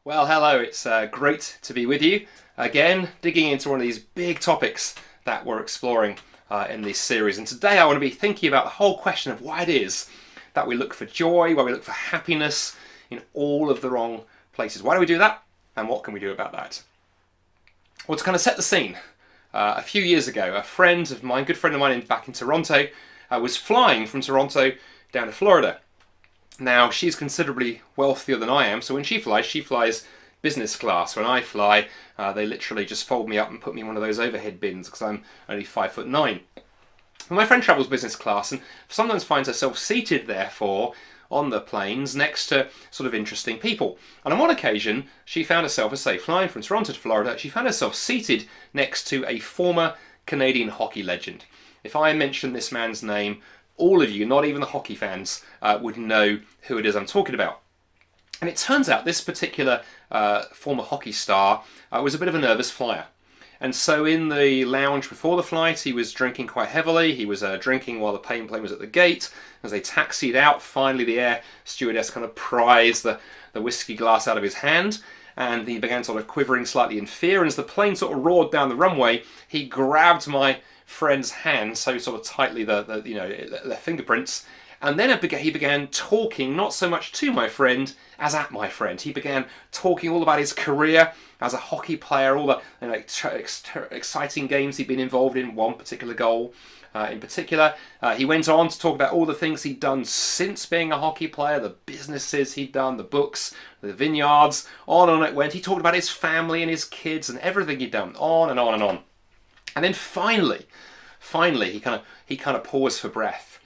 Well, hello, it's great to be with you again, digging into one of these big topics that we're exploring in this series. And today I want to be thinking about the whole question of why it is that we look for joy, why we look for happiness in all of the wrong places. Why do we do that? And what can we do about that? Well, to kind of set the scene, a few years ago, a friend of mine, good friend of mine back in Toronto, was flying from Toronto down to Florida. Now, she's considerably wealthier than I am, so when she flies business class. When I fly, they literally just fold me up and put me in one of those overhead bins because I'm only 5'9". And my friend travels business class and sometimes finds herself seated, therefore, on the planes next to sort of interesting people. And on one occasion, she found herself, as I say, flying from Toronto to Florida, she found herself seated next to a former Canadian hockey legend. If I mention this man's name, all of you, not even the hockey fans, would know who it is I'm talking about. And it turns out this particular former hockey star was a bit of a nervous flyer. And so in the lounge before the flight, he was drinking quite heavily. He was drinking while the plane was at the gate. As they taxied out, finally the air stewardess kind of prized the whiskey glass out of his hand. And he began sort of quivering slightly in fear. And as the plane sort of roared down the runway, he grabbed my friend's hand so sort of tightly, the fingerprints, and then he began talking not so much to my friend as at my friend. He began talking all about his career as a hockey player, all the exciting games he'd been involved in, one particular goal in particular. He went on to talk about all the things he'd done since being a hockey player, the businesses he'd done, the books, the vineyards, on it went. He talked about his family and his kids and everything he'd done, on and on and on. And then finally, he kind of paused for breath.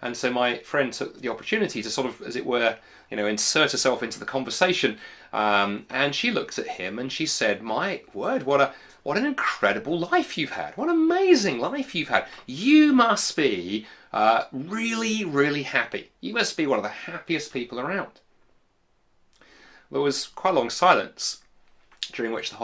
And so my friend took the opportunity to sort of, as it were, insert herself into the conversation. And she looked at him and she said, "My word, what an incredible life you've had. What an amazing life you've had. You must be really, really happy. You must be one of the happiest people around." There was quite a long silence, during which the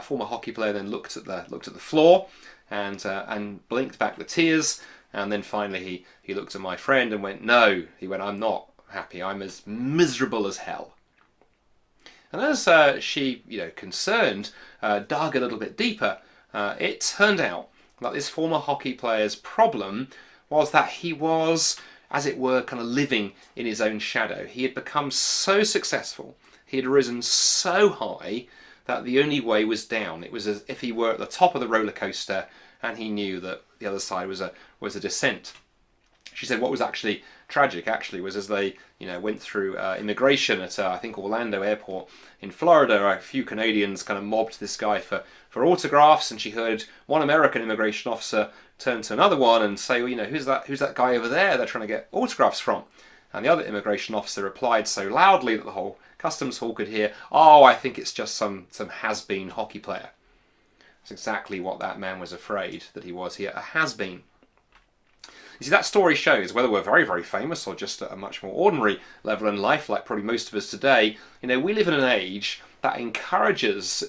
former hockey player, then looked at the floor and blinked back the tears, and then finally he looked at my friend and went, "No," he went, "I'm not happy. I'm as miserable as hell." And as she, concerned, dug a little bit deeper, it turned out that this former hockey player's problem was that he was, as it were, kind of living in his own shadow. He had become so successful, he had risen so high, that the only way was down. It was as if he were at the top of the roller coaster and he knew that the other side was a descent. She said what was actually tragic was as they went through immigration at I think Orlando Airport in Florida, a few Canadians kind of mobbed this guy for autographs, and she heard one American immigration officer turn to another one and say, "Well, who's that guy over there they're trying to get autographs from?" And the other immigration officer replied so loudly that the whole customs hall could hear, "Oh, I think it's just some has-been hockey player." That's exactly what that man was afraid that he was here, a has-been. You see, that story shows, whether we're very, very famous or just at a much more ordinary level in life, like probably most of us today, we live in an age that encourages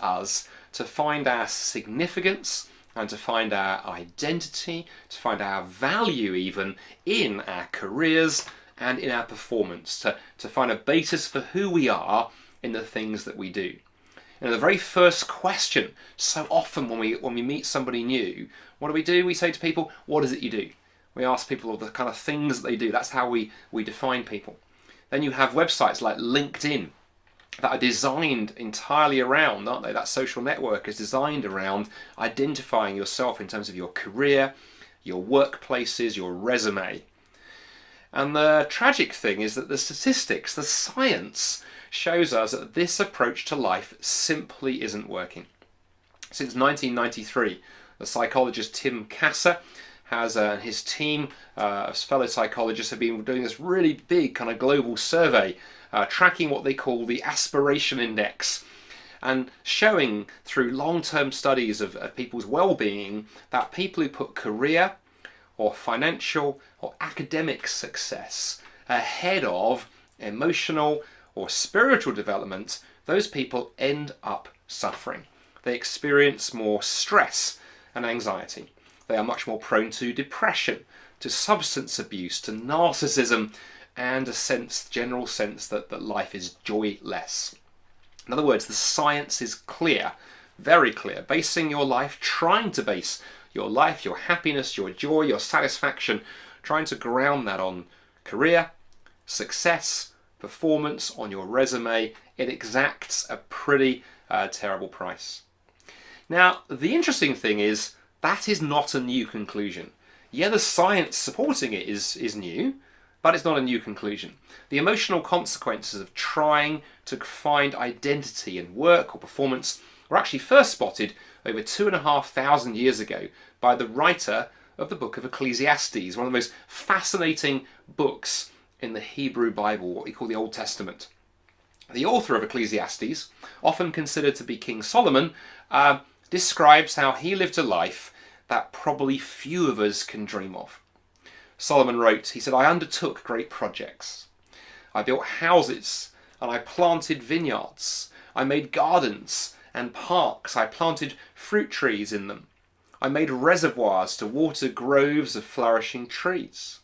us to find our significance and to find our identity, to find our value even in our careers and in our performance, to find a basis for who we are in the things that we do. The very first question, so often when we meet somebody new, what do? We say to people, "What is it you do?" We ask people the kind of things that they do. That's how we define people. Then you have websites like LinkedIn that are designed entirely around, aren't they? That social network is designed around identifying yourself in terms of your career, your workplaces, your resume. And the tragic thing is that the statistics, the science, shows us that this approach to life simply isn't working. Since 1993, the psychologist Tim Kasser has his team of fellow psychologists have been doing this really big kind of global survey, tracking what they call the aspiration index, and showing through long-term studies of people's well-being that people who put career or financial or academic success ahead of emotional or spiritual development, those people end up suffering. They experience more stress and anxiety. They are much more prone to depression, to substance abuse, to narcissism, and a general sense that life is joyless. In other words, the science is clear, very clear, trying to base your life, your happiness, your joy, your satisfaction, trying to ground that on career, success, performance, on your resume. It exacts a pretty terrible price. Now, the interesting thing is that is not a new conclusion. Yeah, the science supporting it is new, but it's not a new conclusion. The emotional consequences of trying to find identity in work or performance were actually first spotted over 2,500 years ago by the writer of the book of Ecclesiastes, one of the most fascinating books in the Hebrew Bible, what we call the Old Testament. The author of Ecclesiastes, often considered to be King Solomon, describes how he lived a life that probably few of us can dream of. Solomon wrote, he said, "I undertook great projects. I built houses and I planted vineyards. I made gardens and parks. I planted fruit trees in them. I made reservoirs to water groves of flourishing trees.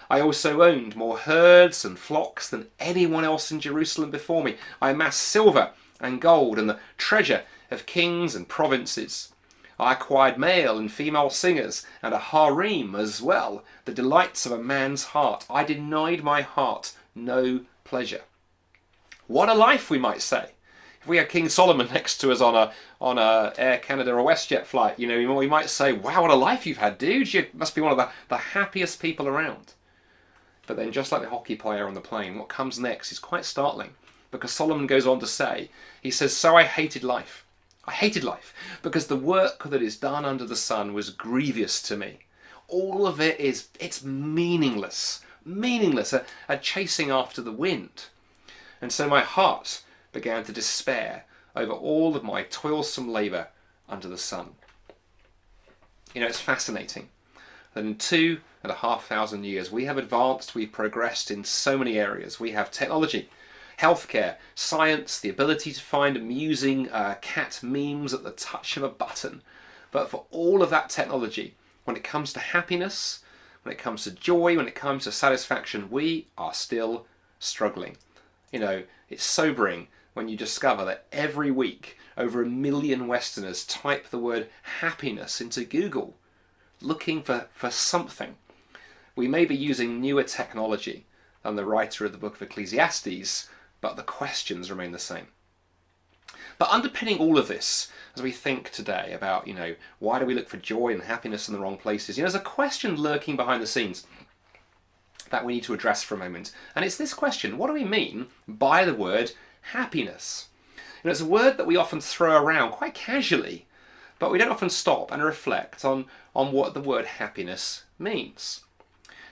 I also owned more herds and flocks than anyone else in Jerusalem before me. I amassed silver and gold and the treasure of kings and provinces. I acquired male and female singers and a harem as well, the delights of a man's heart. I denied my heart no pleasure." What a life, we might say. If we had King Solomon next to us on a Air Canada or WestJet flight, we might say, "Wow, what a life you've had, dude. You must be one of the happiest people around." But then, just like the hockey player on the plane, what comes next is quite startling, because Solomon goes on to say, he says, "So I hated life. I hated life because the work that is done under the sun was grievous to me. All of it's meaningless, a chasing after the wind. And so my heart began to despair over all of my toilsome labour under the sun." It's fascinating that in 2,500 years we have advanced, we've progressed in so many areas. We have technology, healthcare, science, the ability to find amusing cat memes at the touch of a button. But for all of that technology, when it comes to happiness, when it comes to joy, when it comes to satisfaction, we are still struggling. It's sobering when you discover that every week over 1 million Westerners type the word happiness into Google, looking for something. We may be using newer technology than the writer of the book of Ecclesiastes, but the questions remain the same. But underpinning all of this, as we think today about, why do we look for joy and happiness in the wrong places, there's a question lurking behind the scenes that we need to address for a moment. And it's this question: what do we mean by the word happiness? It's a word that we often throw around quite casually, but we don't often stop and reflect on what the word happiness means.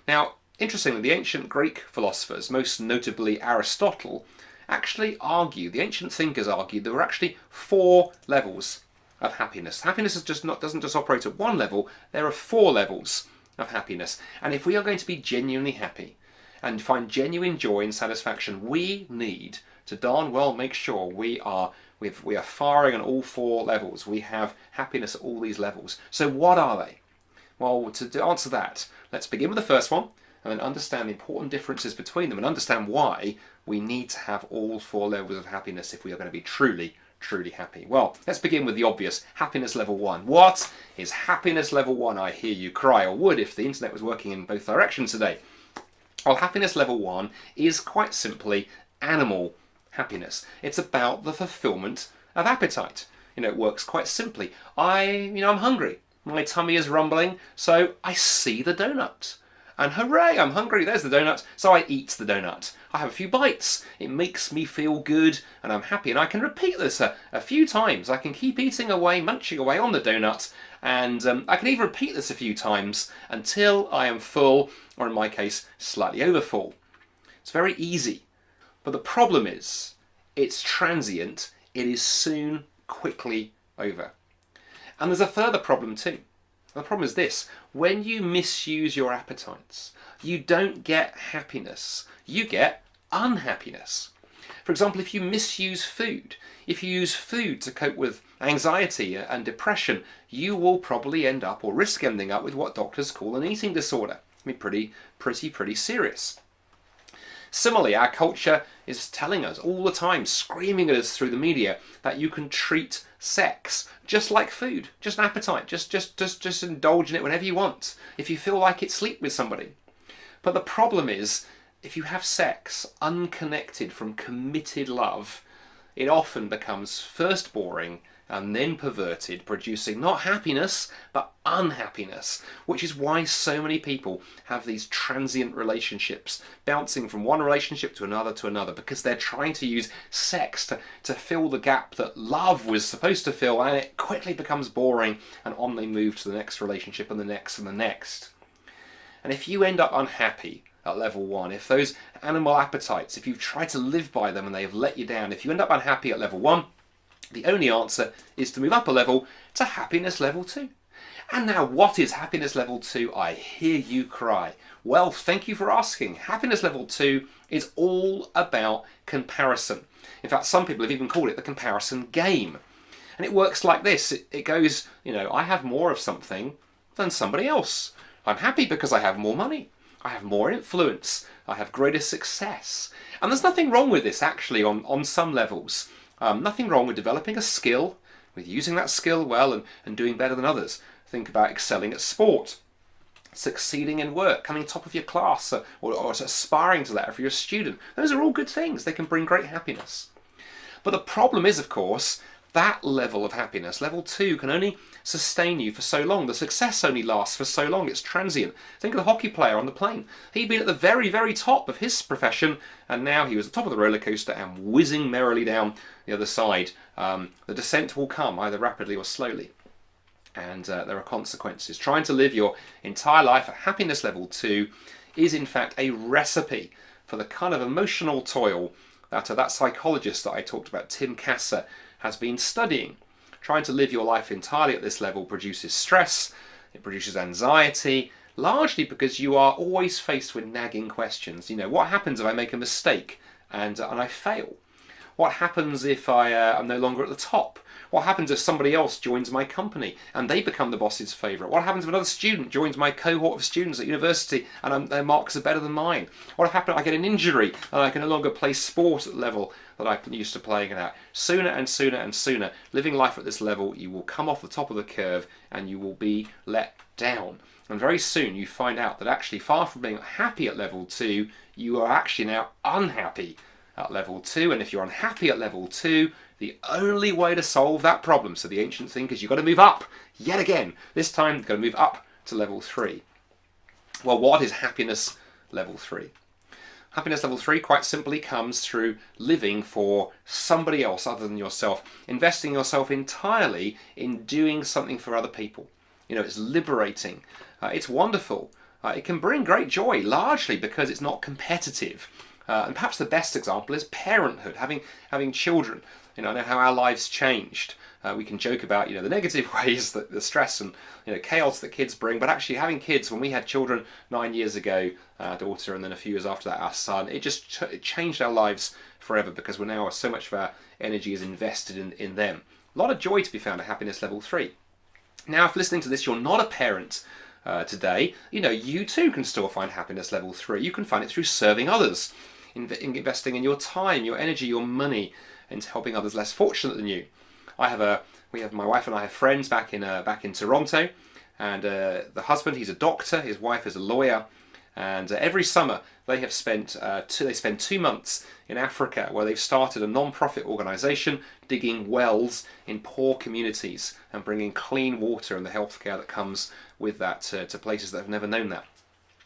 Now, interestingly, the ancient Greek philosophers, most notably Aristotle, the ancient thinkers argued there were actually 4 levels of happiness. Happiness doesn't just operate at one level, there are 4 levels of happiness. And if we are going to be genuinely happy and find genuine joy and satisfaction, we need to darn well make sure we are firing on all 4 levels. We have happiness at all these levels. So what are they? Well, to answer that, let's begin with the first one and then understand the important differences between them and understand why we need to have all 4 levels of happiness if we are going to be truly happy. Well, let's begin with the obvious, happiness level 1. What is happiness level 1? I hear you cry, or would if the internet was working in both directions today. Well, happiness level 1 is quite simply animal happiness. It's about the fulfillment of appetite. It works quite simply. I'm hungry. My tummy is rumbling, so I see the donut. And hooray, I'm hungry, there's the donut, so I eat the donut. I have a few bites, it makes me feel good, and I'm happy, and I can repeat this a few times. I can keep eating away, munching away on the donut, and I can even repeat this a few times until I am full, or in my case, slightly over full. It's very easy, but the problem is, it's transient, it is soon, quickly over. And there's a further problem too. The problem is this: when you misuse your appetites, you don't get happiness, you get unhappiness. For example, if you misuse food, if you use food to cope with anxiety and depression, you will probably end up, or risk ending up, with what doctors call an eating disorder. I mean, pretty serious. Similarly, our culture is telling us all the time, screaming at us through the media, that you can treat sex just like food, just an appetite, just indulge in it whenever you want. If you feel like it, sleep with somebody. But the problem is, if you have sex unconnected from committed love, it often becomes first boring and then perverted, producing not happiness, but unhappiness, which is why so many people have these transient relationships, bouncing from one relationship to another, because they're trying to use sex to fill the gap that love was supposed to fill, and it quickly becomes boring, and on they move to the next relationship and the next and the next. And if you end up unhappy at level 1, if those animal appetites, if you've tried to live by them and they have let you down, if you end up unhappy at level 1, the only answer is to move up a level to happiness level 2. And now, what is happiness level 2? I hear you cry. Well, thank you for asking. Happiness level 2 is all about comparison. In fact, some people have even called it the comparison game. And it works like this. It goes, I have more of something than somebody else. I'm happy because I have more money. I have more influence. I have greater success. And there's nothing wrong with this, actually, on some levels. Nothing wrong with developing a skill, with using that skill well and doing better than others. Think about excelling at sport, succeeding in work, coming top of your class, or aspiring to that if you're a student. Those are all good things. They can bring great happiness. But the problem is, of course, that level of happiness, level 2, can only sustain you for so long. The success only lasts for so long. It's transient. Think of the hockey player on the plane. He'd been at the very, very top of his profession, and now he was at the top of the roller coaster and whizzing merrily down the other side. The descent will come, either rapidly or slowly. And there are consequences. Trying to live your entire life at happiness level 2 is, in fact, a recipe for the kind of emotional toil that psychologist that I talked about, Tim Kasser, has been studying. Trying to live your life entirely at this level produces stress, it produces anxiety, largely because you are always faced with nagging questions. What happens if I make a mistake and I fail? What happens if I'm no longer at the top? What happens if somebody else joins my company and they become the boss's favourite? What happens if another student joins my cohort of students at university and their marks are better than mine? What happens if I get an injury and I can no longer play sport at the level that I'm used to playing it at? Sooner and sooner and sooner, living life at this level, you will come off the top of the curve and you will be let down. And very soon you find out that actually, far from being happy at level 2, you are actually now unhappy at level 2. And if you're unhappy at level 2, the only way to solve that problem, so the ancient thinkers, you've got to move up yet again. This time, you've got to move up to level 3. Well, what is happiness level 3? Happiness level 3 quite simply comes through living for somebody else other than yourself, investing yourself entirely in doing something for other people. It's liberating. It's wonderful. It can bring great joy, largely because it's not competitive. And perhaps the best example is parenthood, having children. I know how our lives changed. We can joke about the negative ways, that the stress and chaos that kids bring, but actually having kids, when we had children 9 years ago, our daughter, and then a few years after that our son, it changed our lives forever, because we're now, so much of our energy is invested in them. A lot of joy to be found at happiness level 3. Now, if listening to this you're not a parent today, you too can still find happiness level 3. You can find it through serving others, investing in your time, your energy, your money, into helping others less fortunate than you. My wife and I have friends back in Toronto, and the husband, he's a doctor, his wife is a lawyer, and every summer they spend 2 months in Africa, where they've started a non-profit organisation digging wells in poor communities and bringing clean water and the healthcare that comes with that to places that have never known that.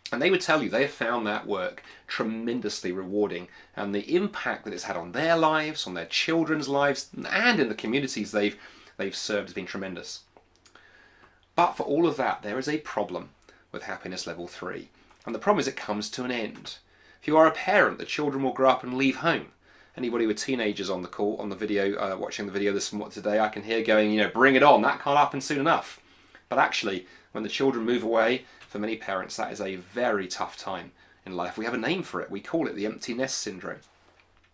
And they would tell you they have found that work tremendously rewarding, and the impact that it's had on their lives, on their children's lives, and in the communities they've served has been tremendous. But for all of that, there is a problem with happiness level 3. And the problem is it comes to an end. If you are a parent, the children will grow up and leave home. Anybody with teenagers on the call, on the video, watching the video today, I can hear going, bring it on, that can't happen soon enough. But actually, when the children move away, for many parents, that is a very tough time in life. We have a name for it. We call it the empty nest syndrome.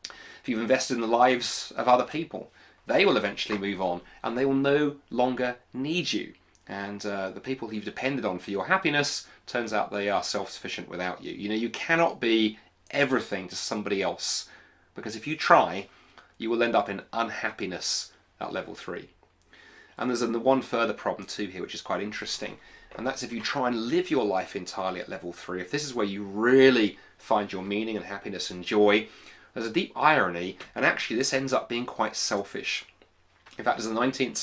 If you've invested in the lives of other people, they will eventually move on and they will no longer need you. And the people you've depended on for your happiness, turns out they are self-sufficient without you. You cannot be everything to somebody else. Because if you try, you will end up in unhappiness at level 3. And there's one further problem too here, which is quite interesting. And that's if you try and live your life entirely at level 3, if this is where you really find your meaning and happiness and joy, there's a deep irony, and actually this ends up being quite selfish. In fact, as a 19th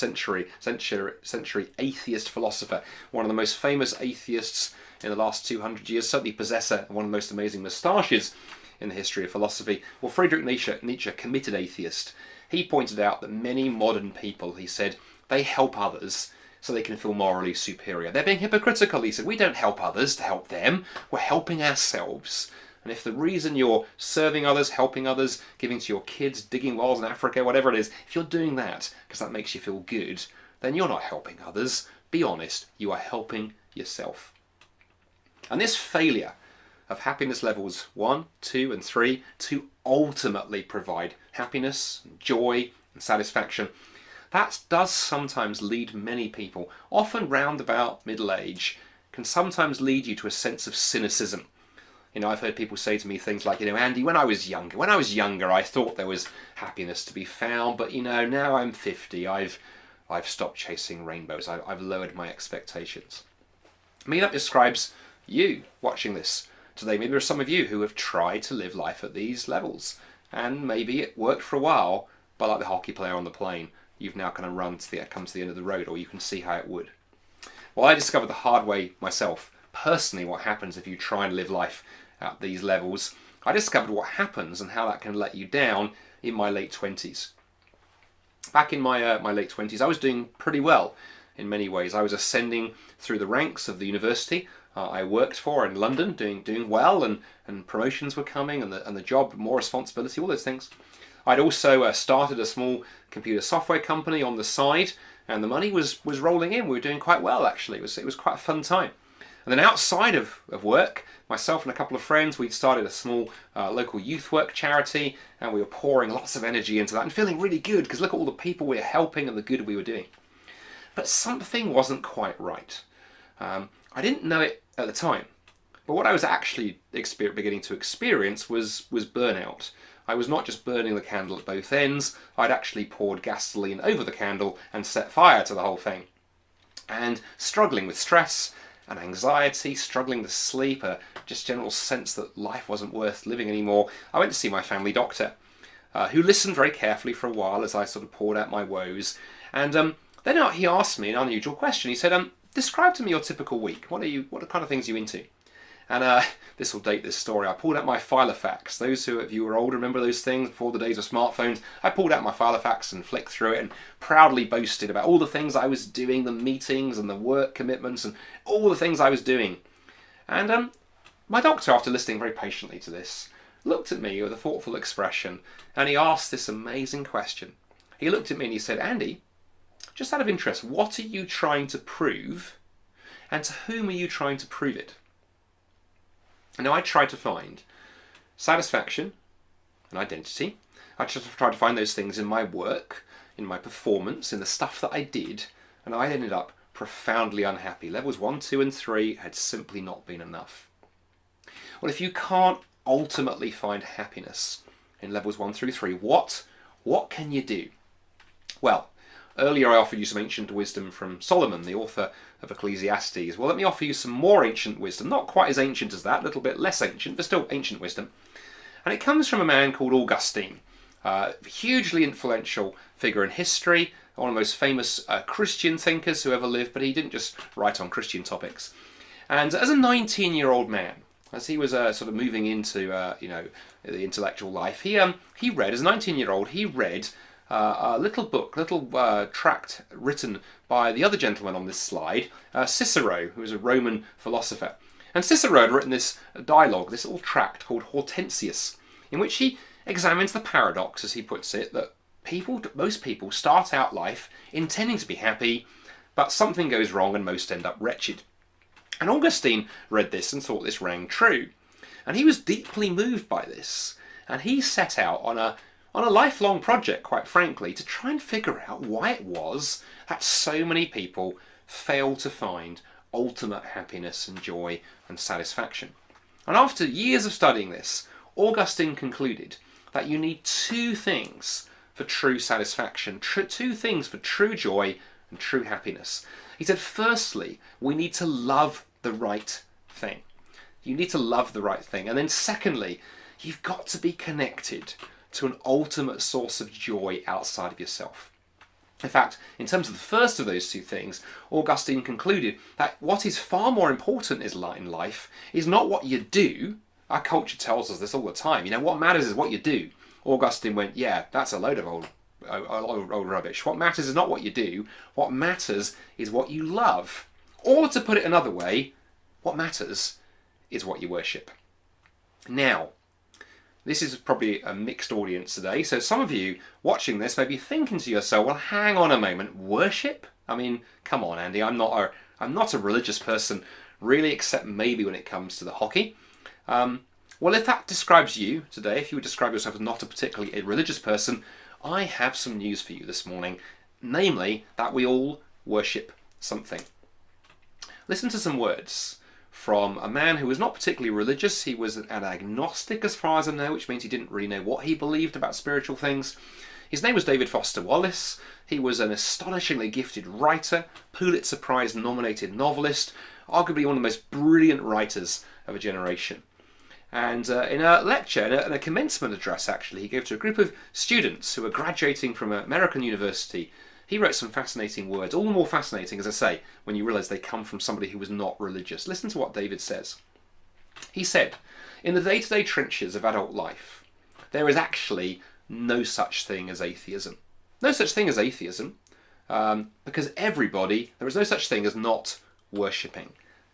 century atheist philosopher, one of the most famous atheists in the last 200 years, certainly possessor of one of the most amazing moustaches in the history of philosophy, well, Friedrich Nietzsche, committed atheist, he pointed out that many modern people, he said, they help others so they can feel morally superior. They're being hypocritical, he said. We don't help others to help them. We're helping ourselves. And if the reason you're serving others, helping others, giving to your kids, digging wells in Africa, whatever it is, if you're doing that because that makes you feel good, then you're not helping others. Be honest, you are helping yourself. And this failure of happiness levels 1, 2 and 3 to ultimately provide happiness, joy and satisfaction, that does sometimes lead many people, often round about middle age, can sometimes lead you to a sense of cynicism. You know, I've heard people say to me things like, Andy, when I was younger, I thought there was happiness to be found, but now I'm 50, I've stopped chasing rainbows, I've lowered my expectations. Maybe that describes you watching this today. Maybe there are some of you who have tried to live life at these levels, and maybe it worked for a while, but like the hockey player on the plane, you've now kind of come to the end of the road, or you can see how it would. Well, I discovered the hard way myself, personally, what happens if you try and live life at these levels. I discovered what happens and how that can let you down in my late 20s. Back in my late 20s, I was doing pretty well in many ways. I was ascending through the ranks of the university I worked for in London, doing well, and promotions were coming, and the job, more responsibility, all those things. I'd also started a small computer software company on the side, and the money was rolling in. We were doing quite well, actually. It was quite a fun time. And then outside of work, myself and a couple of friends, we'd started a small local youth work charity, and we were pouring lots of energy into that and feeling really good because look at all the people we were helping and the good we were doing. But something wasn't quite right. I didn't know it at the time, but what I was actually beginning to experience was burnout. I was not just burning the candle at both ends, I'd actually poured gasoline over the candle and set fire to the whole thing. And struggling with stress and anxiety, struggling to sleep, a just general sense that life wasn't worth living anymore, I went to see my family doctor, who listened very carefully for a while as I sort of poured out my woes. And then he asked me an unusual question. He said, describe to me your typical week. What kind of things are you into? And this will date this story. I pulled out my Filofax. Those of you who are older remember those things before the days of smartphones. I pulled out my Filofax and flicked through it and proudly boasted about all the things I was doing, the meetings and the work commitments and all the things I was doing. And my doctor, after listening very patiently to this, looked at me with a thoughtful expression and he asked this amazing question. He looked at me and he said, Andy, just out of interest, what are you trying to prove and to whom are you trying to prove it? And now I tried to find satisfaction and identity. I tried to find those things in my work, in my performance, in the stuff that I did, and I ended up profoundly unhappy. Levels 1, 2 and 3 had simply not been enough. Well, if you can't ultimately find happiness in levels 1 through 3, what can you do? Well, earlier I offered you some ancient wisdom from Solomon, the author of Ecclesiastes. Well, let me offer you some more ancient wisdom, not quite as ancient as that, a little bit less ancient, but still ancient wisdom. And it comes from a man called Augustine, a hugely influential figure in history, one of the most famous Christian thinkers who ever lived, but he didn't just write on Christian topics. And as a 19-year-old man, as he was sort of moving into the intellectual life, he read, as a 19-year-old, he read a little book, tract written by the other gentleman on this slide, Cicero, who was a Roman philosopher. And Cicero had written this dialogue, this little tract called Hortensius, in which he examines the paradox, as he puts it, that most people start out life intending to be happy, but something goes wrong and most end up wretched. And Augustine read this and thought this rang true. And he was deeply moved by this. And he set out on a lifelong project, quite frankly, to try and figure out why it was that so many people failed to find ultimate happiness and joy and satisfaction. And after years of studying this, Augustine concluded that you need two things for true satisfaction, two things for true joy and true happiness. He said, firstly, we need to love the right thing. You need to love the right thing. And then secondly, you've got to be connected to an ultimate source of joy outside of yourself. In fact, in terms of the first of those two things, Augustine concluded that what is far more important in life is not what you do. Our culture tells us this all the time. What matters is what you do. Augustine went, yeah, that's a load of old rubbish. What matters is not what you do. What matters is what you love. Or to put it another way, what matters is what you worship. Now, this is probably a mixed audience today, so some of you watching this may be thinking to yourself, well, hang on a moment, worship? I mean, come on, Andy, I'm not a religious person, really, except maybe when it comes to the hockey. Well, if that describes you today, if you would describe yourself as not a particularly religious person, I have some news for you this morning, namely that we all worship something. Listen to some words from a man who was not particularly religious. He was an agnostic as far as I know, which means he didn't really know what he believed about spiritual things. His name was David Foster Wallace. He was an astonishingly gifted writer, Pulitzer Prize nominated novelist, arguably one of the most brilliant writers of a generation. And in a lecture, in a commencement address actually, he gave to a group of students who were graduating from an American university. He wrote some fascinating words, all the more fascinating, as I say, when you realise they come from somebody who was not religious. Listen to what David says. He said, in the day-to-day trenches of adult life, there is actually no such thing as atheism. No such thing as atheism, because there is no such thing as not worshipping,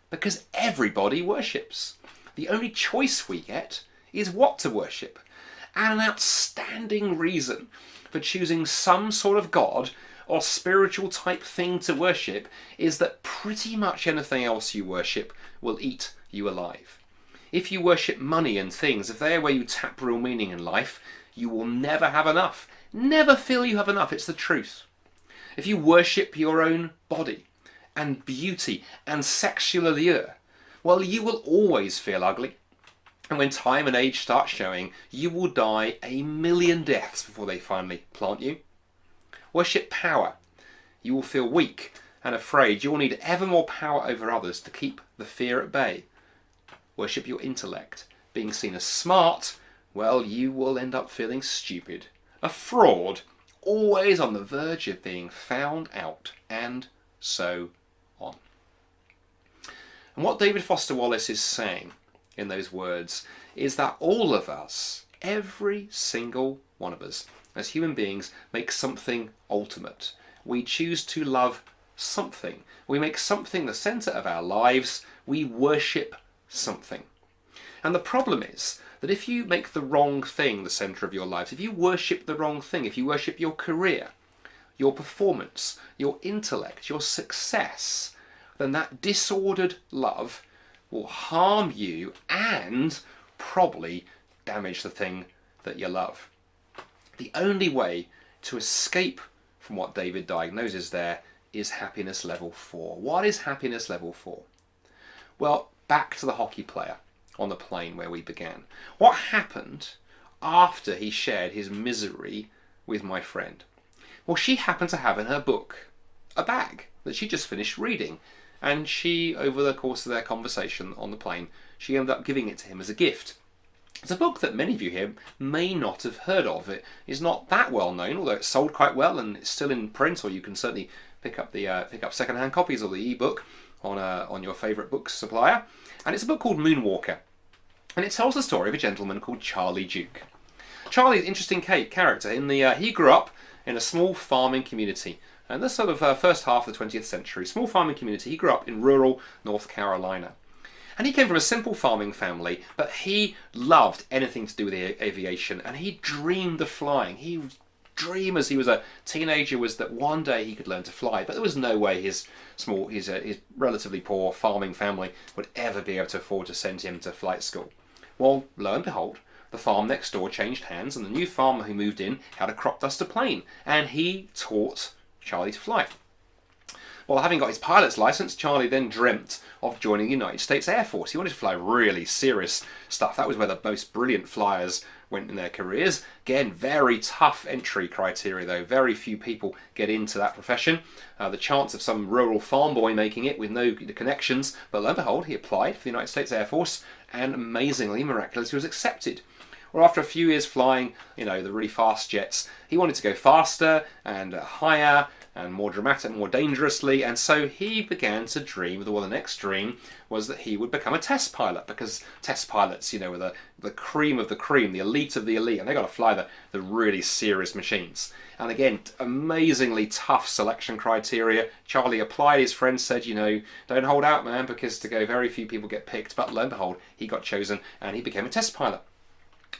because everybody worships. The only choice we get is what to worship. And an outstanding reason for choosing some sort of God or spiritual type thing to worship is that pretty much anything else you worship will eat you alive. If you worship money and things, if they are where you tap real meaning in life, you will never have enough. Never feel you have enough. It's the truth. If you worship your own body and beauty and sexual allure, well, you will always feel ugly. And when time and age start showing, you will die 1,000,000 deaths before they finally plant you. Worship power. You will feel weak and afraid. You will need ever more power over others to keep the fear at bay. Worship your intellect. Being seen as smart, well, you will end up feeling stupid. A fraud, always on the verge of being found out, and so on. And what David Foster Wallace is saying in those words is that all of us, every single one of us, as human beings, make something ultimate. We choose to love something. We make something the centre of our lives. We worship something. And the problem is that if you make the wrong thing the centre of your life, if you worship the wrong thing, if you worship your career, your performance, your intellect, your success, then that disordered love will harm you and probably damage the thing that you love. The only way to escape from what David diagnoses there is happiness level 4. What is happiness level 4? Well, back to the hockey player on the plane where we began. What happened after he shared his misery with my friend? Well, she happened to have in her book a bag that she just finished reading. And she, over the course of their conversation on the plane, she ended up giving it to him as a gift. It's a book that many of you here may not have heard of. It is not that well known, although it's sold quite well and it's still in print, or you can certainly pick up second-hand copies of the ebook on your favourite book supplier. And it's a book called Moonwalker, and it tells the story of a gentleman called Charlie Duke. Charlie is an interesting character. He grew up in a small farming community. And this sort of first half of the 20th century, small farming community. He grew up in rural North Carolina. And he came from a simple farming family, but he loved anything to do with aviation, and he dreamed of flying. His dream as he was a teenager was that one day he could learn to fly, but there was no way his relatively poor farming family would ever be able to afford to send him to flight school. Well, lo and behold, the farm next door changed hands, and the new farmer who moved in had a crop duster plane, and he taught Charlie to fly. Well, having got his pilot's license, Charlie then dreamt of joining the United States Air Force. He wanted to fly really serious stuff. That was where the most brilliant flyers went in their careers. Again, very tough entry criteria though. Very few people get into that profession. The chance of some rural farm boy making it with no connections, but lo and behold, he applied for the United States Air Force and amazingly, miraculously was accepted. Well, after a few years flying, the really fast jets, he wanted to go faster and higher and more dramatic, more dangerously, and so he began to dream, well, the next dream was that he would become a test pilot, because test pilots, were the cream of the cream, the elite of the elite, and they got to fly the really serious machines. And again, amazingly tough selection criteria. Charlie applied, his friends said, don't hold out, man, because to go, very few people get picked, but lo and behold, he got chosen and he became a test pilot.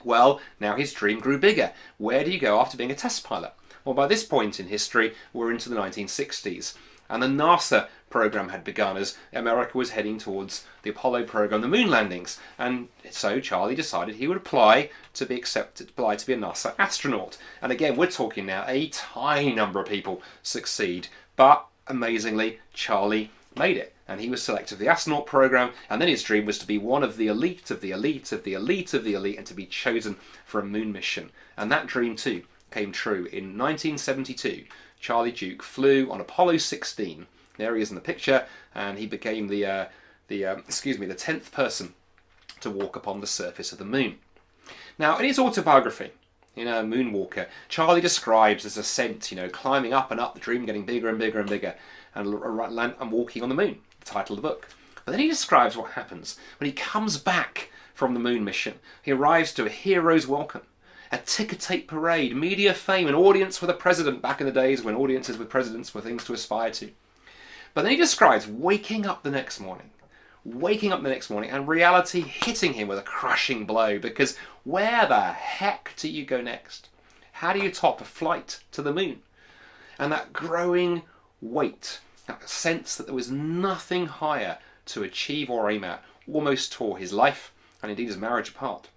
Well, now his dream grew bigger. Where do you go after being a test pilot? Well, by this point in history, we're into the 1960s, and the NASA program had begun as America was heading towards the Apollo program, the moon landings, and so Charlie decided he would apply to be accepted, apply to be a NASA astronaut. And again, we're talking now a tiny number of people succeed, but amazingly, Charlie made it, and he was selected for the astronaut program, and then his dream was to be one of the elite of the elite of the elite of the elite, and to be chosen for a moon mission. And that dream too came true. In 1972, Charlie Duke flew on Apollo 16. There he is in the picture, and he became the 10th person to walk upon the surface of the moon. Now, in his autobiography, Moonwalker, Charlie describes this ascent, climbing up and up, the dream getting bigger and bigger and bigger, and walking on the moon, the title of the book. But then he describes what happens when he comes back from the moon mission. He arrives to a hero's welcome, a ticker-tape parade, media fame, an audience with a president, back in the days when audiences with presidents were things to aspire to. But then he describes waking up the next morning, and reality hitting him with a crushing blow, because where the heck do you go next? How do you top a flight to the moon? And that growing weight, that sense that there was nothing higher to achieve or aim at, almost tore his life and indeed his marriage apart.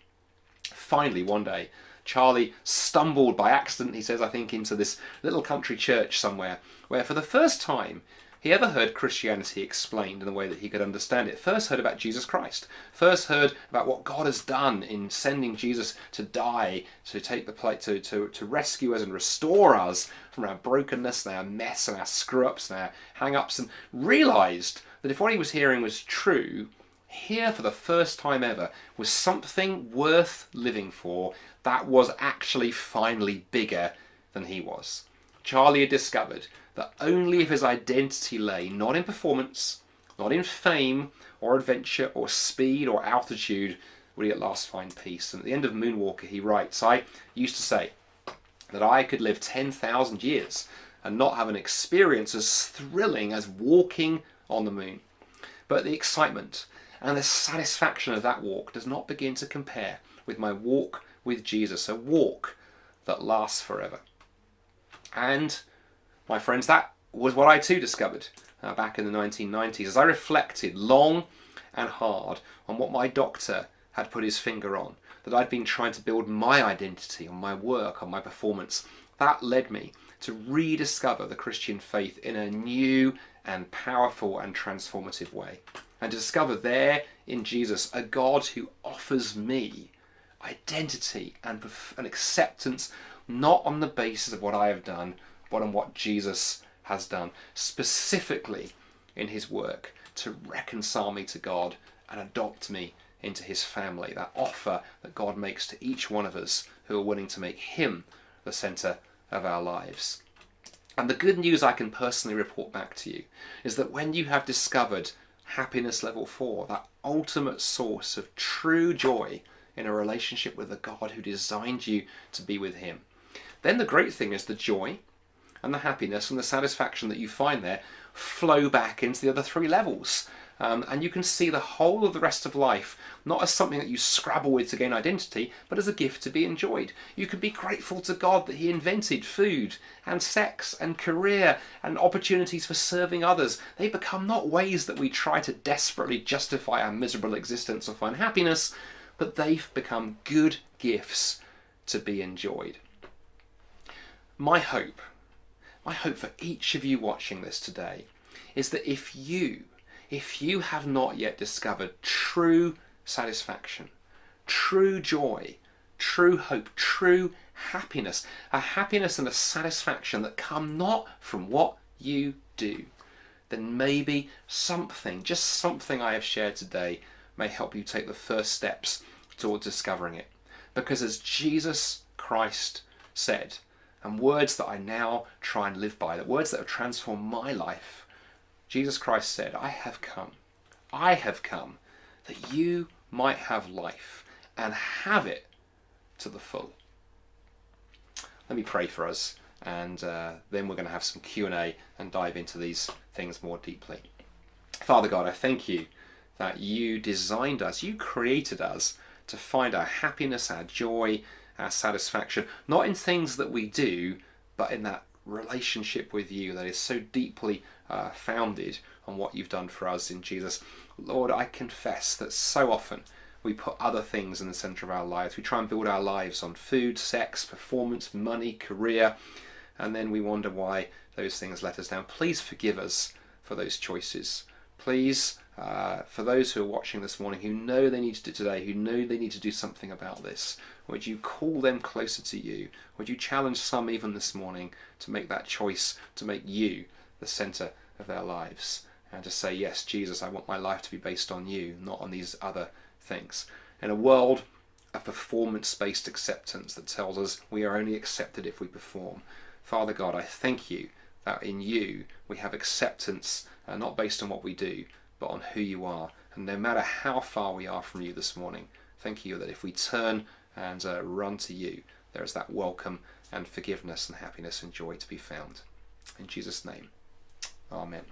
Finally, one day, Charlie stumbled by accident, he says, I think, into this little country church somewhere, where for the first time he ever heard Christianity explained in a way that he could understand it. First heard about Jesus Christ. First heard about what God has done in sending Jesus to die, to take the place, to rescue us and restore us from our brokenness and our mess and our screw-ups and our hang-ups, and realised that if what he was hearing was true, here for the first time ever was something worth living for that was actually finally bigger than he was. Charlie had discovered that only if his identity lay not in performance, not in fame or adventure or speed or altitude, would he at last find peace. And at the end of Moonwalker he writes, I used to say that I could live 10,000 years and not have an experience as thrilling as walking on the moon. But the excitement and the satisfaction of that walk does not begin to compare with my walk with Jesus, a walk that lasts forever. And, my friends, that was what I too discovered back in the 1990s, as I reflected long and hard on what my doctor had put his finger on, that I'd been trying to build my identity on my work, on my performance. That led me to rediscover the Christian faith in a new and powerful and transformative way, and to discover there in Jesus a God who offers me identity and acceptance, not on the basis of what I have done, but on what Jesus has done, specifically in his work to reconcile me to God and adopt me into his family. That offer that God makes to each one of us who are willing to make him the centre of our lives. And the good news I can personally report back to you is that when you have discovered happiness level 4, that ultimate source of true joy in a relationship with the God who designed you to be with him, then the great thing is the joy and the happiness and the satisfaction that you find there flow back into the other 3 levels. And you can see the whole of the rest of life not as something that you scrabble with to gain identity, but as a gift to be enjoyed. You can be grateful to God that he invented food and sex and career and opportunities for serving others. They become not ways that we try to desperately justify our miserable existence or find happiness, but they've become good gifts to be enjoyed. My hope for each of you watching this today is that if you have not yet discovered true satisfaction, true joy, true hope, true happiness, a happiness and a satisfaction that come not from what you do, then maybe something, just something I have shared today, may help you take the first steps toward discovering it. Because as Jesus Christ said, and words that I now try and live by, the words that have transformed my life, Jesus Christ said, I have come that you might have life and have it to the full. Let me pray for us, and then we're going to have some Q&A and dive into these things more deeply. Father God, I thank you that you designed us, you created us to find our happiness, our joy, our satisfaction, not in things that we do, but in that relationship with you that is so deeply founded on what you've done for us in Jesus. Lord, I confess that so often we put other things in the center of our lives. We try and build our lives on food, sex, performance, money, career, and then we wonder why those things let us down. Please forgive us for those choices. Please, for those who are watching this morning who know they need to do today, who know they need to do something about this, would you call them closer to you? Would you challenge some even this morning to make that choice, to make you the center of their lives, and to say, yes, Jesus, I want my life to be based on you, not on these other things. In a world of performance-based acceptance that tells us we are only accepted if we perform, Father God, I thank you that in you we have acceptance, not based on what we do, but on who you are. And no matter how far we are from you this morning, thank you that if we turn and run to you, there is that welcome and forgiveness and happiness and joy to be found. In Jesus' name, amen.